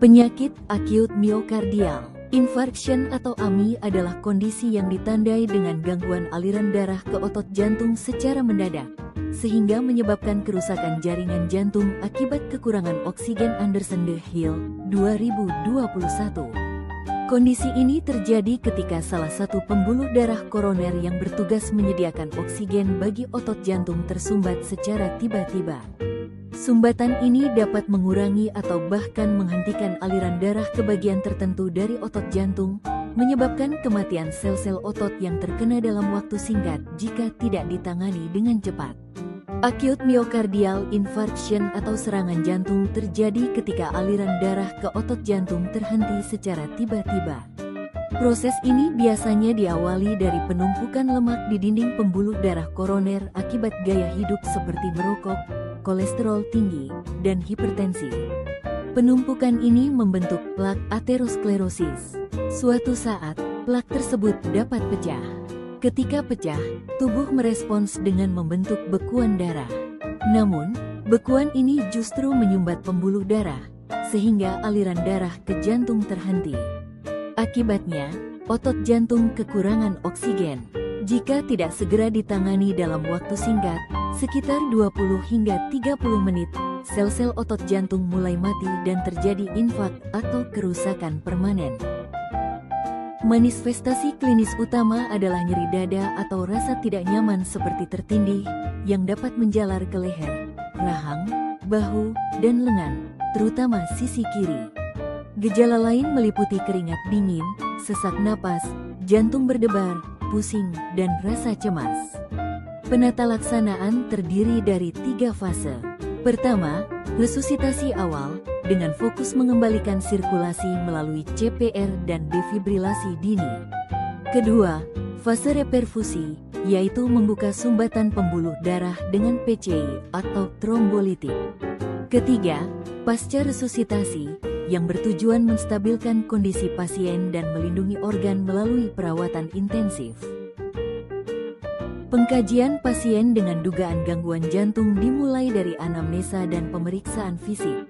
Penyakit acute myocardial infarction atau AMI adalah kondisi yang ditandai dengan gangguan aliran darah ke otot jantung secara mendadak, sehingga menyebabkan kerusakan jaringan jantung akibat kekurangan oksigen. Anderson de Hill, 2021. Kondisi ini terjadi ketika salah satu pembuluh darah koroner yang bertugas menyediakan oksigen bagi otot jantung tersumbat secara tiba-tiba. Sumbatan ini dapat mengurangi atau bahkan menghentikan aliran darah ke bagian tertentu dari otot jantung, menyebabkan kematian sel-sel otot yang terkena dalam waktu singkat jika tidak ditangani dengan cepat. Acute myocardial infarction atau serangan jantung terjadi ketika aliran darah ke otot jantung terhenti secara tiba-tiba. Proses ini biasanya diawali dari penumpukan lemak di dinding pembuluh darah koroner akibat gaya hidup seperti merokok, kolesterol tinggi, dan hipertensi. Penumpukan ini membentuk plak aterosklerosis. Suatu saat, plak tersebut dapat pecah. Ketika pecah, tubuh merespons dengan membentuk bekuan darah. Namun, bekuan ini justru menyumbat pembuluh darah, sehingga aliran darah ke jantung terhenti. Akibatnya, otot jantung kekurangan oksigen. Jika tidak segera ditangani dalam waktu singkat, sekitar 20 hingga 30 menit, sel-sel otot jantung mulai mati dan terjadi infak atau kerusakan permanen. Manifestasi klinis utama adalah nyeri dada atau rasa tidak nyaman seperti tertindih, yang dapat menjalar ke leher, rahang, bahu, dan lengan, terutama sisi kiri. Gejala lain meliputi keringat dingin, sesak napas, jantung berdebar, pusing, dan rasa cemas. Penata laksanaan terdiri dari 3 fase. Pertama, resusitasi awal, dengan fokus mengembalikan sirkulasi melalui CPR dan defibrilasi dini. Kedua, fase reperfusi, yaitu membuka sumbatan pembuluh darah dengan PCI atau trombolitik. Ketiga, pasca resusitasi, yang bertujuan menstabilkan kondisi pasien dan melindungi organ melalui perawatan intensif. Pengkajian pasien dengan dugaan gangguan jantung dimulai dari anamnesa dan pemeriksaan fisik.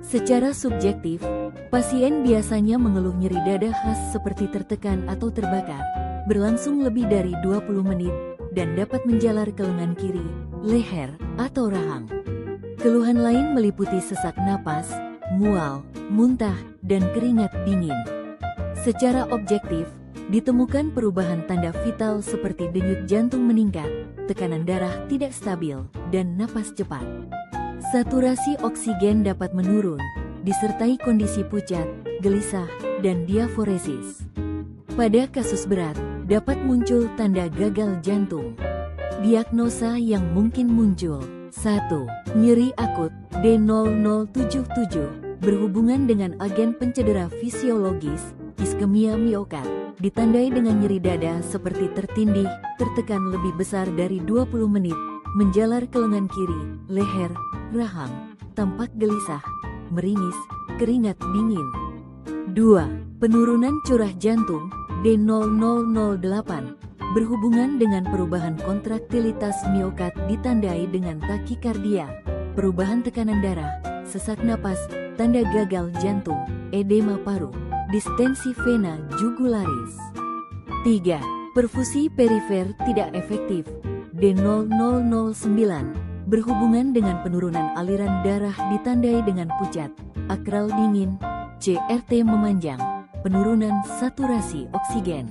Secara subjektif, pasien biasanya mengeluh nyeri dada khas seperti tertekan atau terbakar, berlangsung lebih dari 20 menit, dan dapat menjalar ke lengan kiri, leher, atau rahang. Keluhan lain meliputi sesak napas, mual, muntah, dan keringat dingin. Secara objektif, ditemukan perubahan tanda vital seperti denyut jantung meningkat, tekanan darah tidak stabil, dan napas cepat. Saturasi oksigen dapat menurun, disertai kondisi pucat, gelisah, dan diaforesis. Pada kasus berat, dapat muncul tanda gagal jantung. Diagnosa yang mungkin muncul: 1. Nyeri akut D0077 berhubungan dengan agen pencedera fisiologis, iskemia miokard, ditandai dengan nyeri dada seperti tertindih, tertekan lebih besar dari 20 menit, menjalar ke lengan kiri, leher, rahang, tampak gelisah, meringis, keringat dingin. 2. Penurunan curah jantung D0008 berhubungan dengan perubahan kontraktilitas miokard ditandai dengan takikardia, perubahan tekanan darah, sesak napas, tanda gagal jantung, edema paru, distensi vena jugularis. 3. Perfusi perifer tidak efektif D0009 berhubungan dengan penurunan aliran darah ditandai dengan pucat, akral dingin, CRT memanjang, penurunan saturasi oksigen.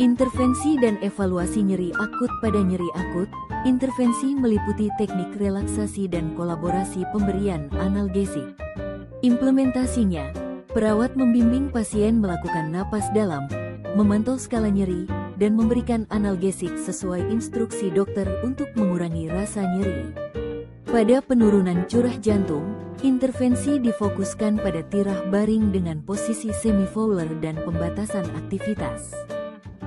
Intervensi dan evaluasi nyeri akut. Pada nyeri akut, intervensi meliputi teknik relaksasi dan kolaborasi pemberian analgesik. Implementasinya, perawat membimbing pasien melakukan napas dalam, memantau skala nyeri, dan memberikan analgesik sesuai instruksi dokter untuk mengurangi rasa nyeri. Pada penurunan curah jantung, intervensi difokuskan pada tirah baring dengan posisi semifowler dan pembatasan aktivitas.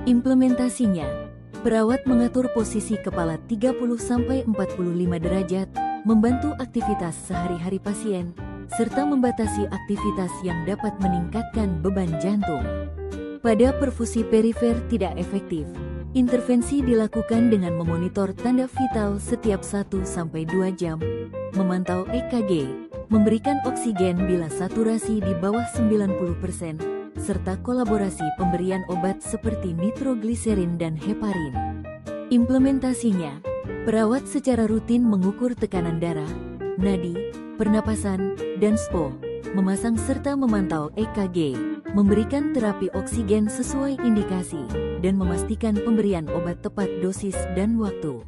Implementasinya, perawat mengatur posisi kepala 30-45 derajat, membantu aktivitas sehari-hari pasien, serta membatasi aktivitas yang dapat meningkatkan beban jantung. Pada perfusi perifer tidak efektif, intervensi dilakukan dengan memonitor tanda vital setiap 1-2 jam, memantau EKG, memberikan oksigen bila saturasi di bawah 90%, serta kolaborasi pemberian obat seperti nitrogliserin dan heparin. Implementasinya, perawat secara rutin mengukur tekanan darah, nadi, pernapasan, dan SPO, memasang serta memantau EKG, memberikan terapi oksigen sesuai indikasi, dan memastikan pemberian obat tepat dosis dan waktu.